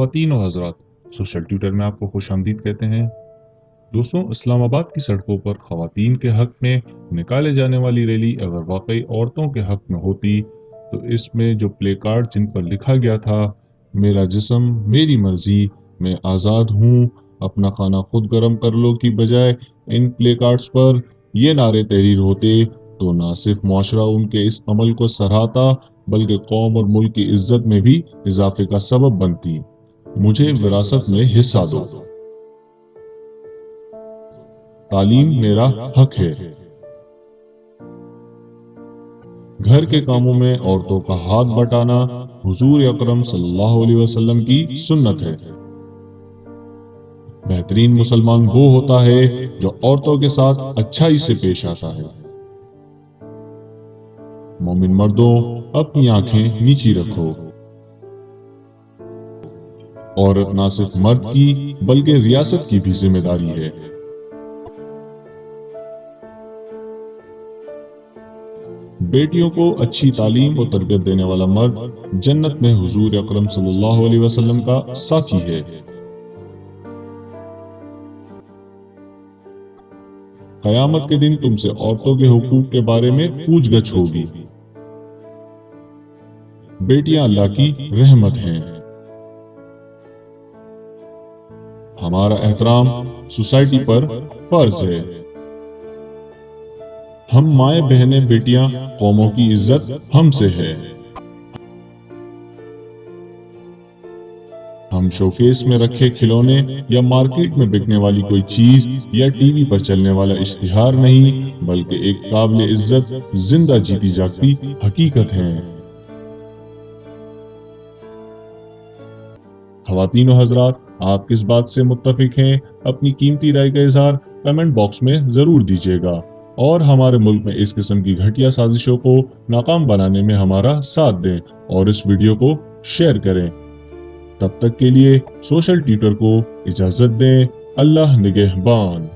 خواتین و حضرات، سوشل ٹیوٹر میں آپ کو خوش آمدید کہتے ہیں۔ دوستوں، اسلام آباد کی سڑکوں پر خواتین کے حق میں نکالے جانے والی ریلی اگر واقعی عورتوں کے حق میں ہوتی تو اس میں جو پلے کارڈ جن پر لکھا گیا تھا میرا جسم میری مرضی، میں آزاد ہوں، اپنا کھانا خود گرم کر لو کی بجائے ان پلے کارڈز پر یہ نعرے تحریر ہوتے تو نہ صرف معاشرہ ان کے اس عمل کو سراہتا بلکہ قوم اور ملک کی عزت میں بھی اضافے کا سبب بنتی۔ مجھے وراثت میں حصہ دو، تعلیم میرا حق ہے۔ گھر کے کاموں میں عورتوں کا ہاتھ بٹانا حضور اکرم صلی اللہ علیہ وسلم کی سنت ہے۔ بہترین مسلمان وہ ہوتا ہے جو عورتوں کے ساتھ اچھائی سے پیش آتا ہے۔ مومن مردوں، اپنی آنکھیں نیچی رکھو۔ عورت نہ صرف مرد کی بلکہ ریاست کی بھی ذمہ داری ہے۔ بیٹیوں کو اچھی تعلیم و تربیت دینے والا مرد جنت میں حضور اکرم صلی اللہ علیہ وسلم کا ساتھی ہے۔ قیامت کے دن تم سے عورتوں کے حقوق کے بارے میں پوچھ گچھ ہوگی۔ بیٹیاں اللہ کی رحمت ہیں۔ ہمارا احترام سوسائٹی پر فرض ہے۔ ہم مائیں بہنیں بیٹیاں قوموں کی عزت ہم سے ہے۔ ہم شوکیس میں رکھے کھلونے یا مارکیٹ میں بکنے والی کوئی چیز یا ٹی وی پر چلنے والا اشتہار نہیں بلکہ ایک قابل عزت زندہ جیتی جاگتی حقیقت ہیں۔ خواتین و حضرات، آپ کس بات سے متفق ہیں؟ اپنی قیمتی رائے کا اظہار کمنٹ باکس میں ضرور دیجیے گا اور ہمارے ملک میں اس قسم کی گھٹیا سازشوں کو ناکام بنانے میں ہمارا ساتھ دیں اور اس ویڈیو کو شیئر کریں۔ تب تک کے لیے سوشل ٹیوٹر کو اجازت دیں۔ اللہ نگہبان۔